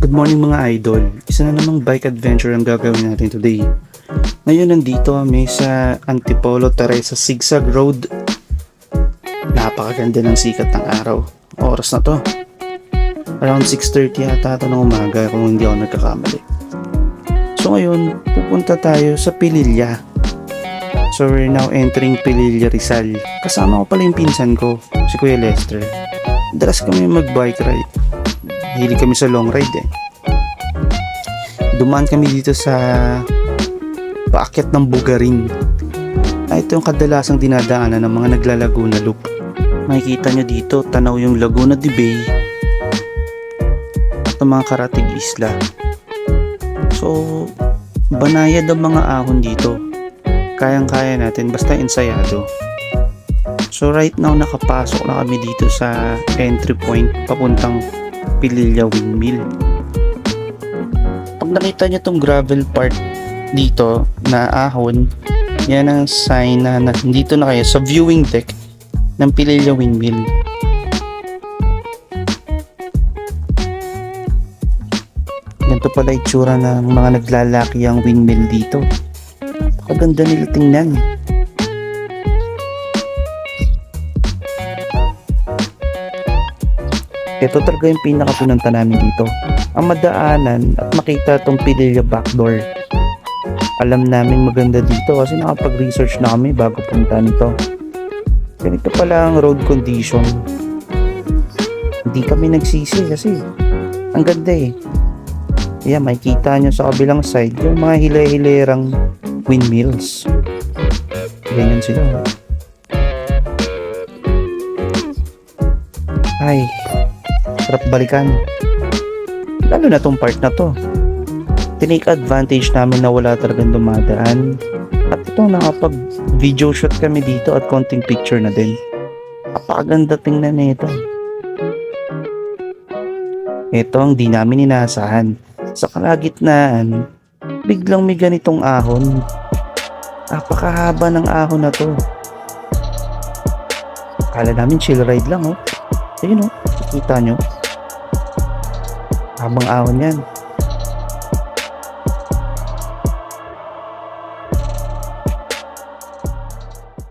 Good morning mga idol. Isa na namang bike adventure ang gagawin natin today. Ngayon nandito kami sa Antipolo Teresa Zigzag Road. Napakaganda ng sikat ng araw. Oras na to. Around 6:30 yata ito ng umaga kung hindi ako nagkakamali. So ngayon, pupunta tayo sa Pililla. So we're now entering Pililla Rizal. Kasama ko pala yung pinsan ko, si Kuya Lester. Dalas kami mag-bike ride. Hilig kami sa long ride eh. Dumaan kami dito sa paakyat ng Bugarin. Ito yung kadalasang dinadaanan ng mga naglalaguna loop. Makikita nyo dito, tanaw yung Laguna de Bay at ang mga karatig isla. So, banayad ang mga ahon dito. Kayang-kaya natin basta ensayado. So right now nakapasok na kami dito sa entry point papuntang Pililla Windmill. Pag nakita nyo tong gravel part dito na ahon, yan ang sign na nandito na kayo sa viewing deck ng Pililla Windmill. Ganito pala itsura ng mga naglalaki ang windmill dito. Kaganda nila tingnan. Ito talaga yung pinakapunanta namin dito. Ang madaanan at makita itong Pililla backdoor. Alam namin maganda dito kasi nakapag-research na kami bago punta nito. Ganito pala ang road condition. Hindi kami nagsisi kasi ang ganda eh. Ayan, makikita nyo sa kabilang side yung mga hile-hilerang windmills. Ganyan sila. Ay, sarap balikan. Lalo na tong part na to. Tinake advantage namin na wala talagang dumadaan. At ito nakapag video shoot kami dito at konting picture na din. Napakaganda tingnan na ito. Ito ang di namin inaasahan. Sa kalagitnaan, biglang may ganitong ahon. Napakahaba ng ahon na to. Akala namin chill ride lang oh. Ayun oh, kita nyo. Habang ahon yan.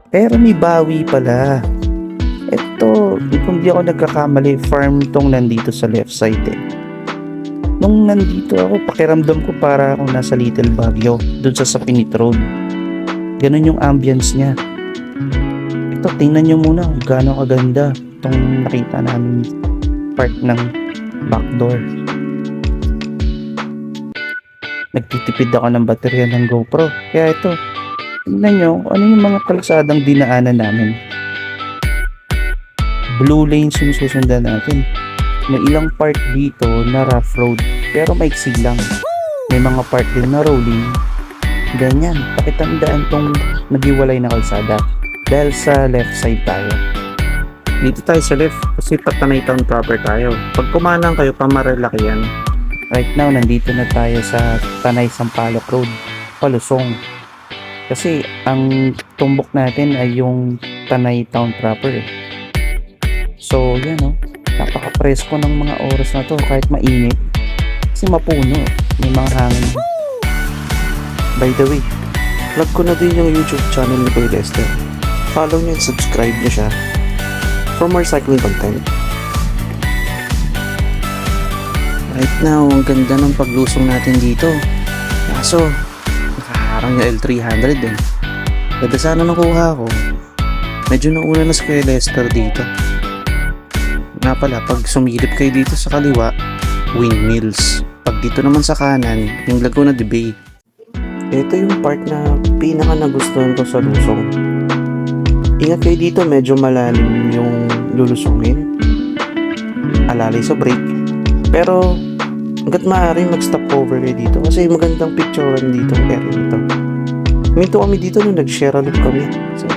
Pero may bawi pala. Ito, kung di ako nagkakamali, farm tong nandito sa left side eh. Nung nandito ako, pakiramdam ko para akong nasa Little Baguio, dun sa Sapinit Road. Ganun yung ambience niya. Ito, tingnan nyo muna kung gaano kaganda itong nakita namin part ng backdoor. Nagtitipid ako ng baterya ng GoPro. Kaya ito, tingnan nyo kung ano yung mga kalsadang dinaanan namin. Blue lanes yung susundan natin. May ilang part dito na rough road, pero maiksi lang. May mga part din na rolling. Ganyan, pakitandaan tong naghiwalay na kalsada. Dahil sa left side tayo. Dito tayo sa left kasi Patanay Town proper tayo. Pag kumanang kayo, Pamarelaki yan. Right now, nandito na tayo sa Tanay Sampaloc Road, Palusong. Kasi ang tumbok natin ay yung Tanay Town proper eh. So, yan oh. Napaka-presko ng mga oras na to kahit mainit. Kasi mapuno. May mga hangin. By the way, plug ko na din yung YouTube channel ni Kuya Lester. Follow nyo and subscribe nyo siya for more cycling content. Right now, ang ganda ng paglusong natin dito. Kaso, nakaharang yung L300 eh. Ganda sana nakuha ko. Medyo nauna na si Kuya Lester dito. Nga pala, pag sumilip kayo dito sa kaliwa, windmills. Pag dito naman sa kanan, yung Laguna de Bay. Ito yung part na pinaka nagustuhan ko sa lusong. Ingat kayo dito, medyo malalim yung lulusungin. Alalay sa brake. Pero, hanggat maaari mag-stop over kayo dito kasi magandang picturean dito ang area nito. Minto kami dito nung nag-share loop kami. So,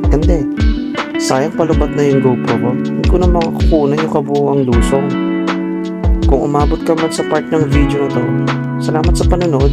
ganda eh. Sayang palubat na yung GoPro ko. Hindi ko na makakukunan yung kabuuang lusong. Kung umabot ka man sa part ng video na to, salamat sa panonood.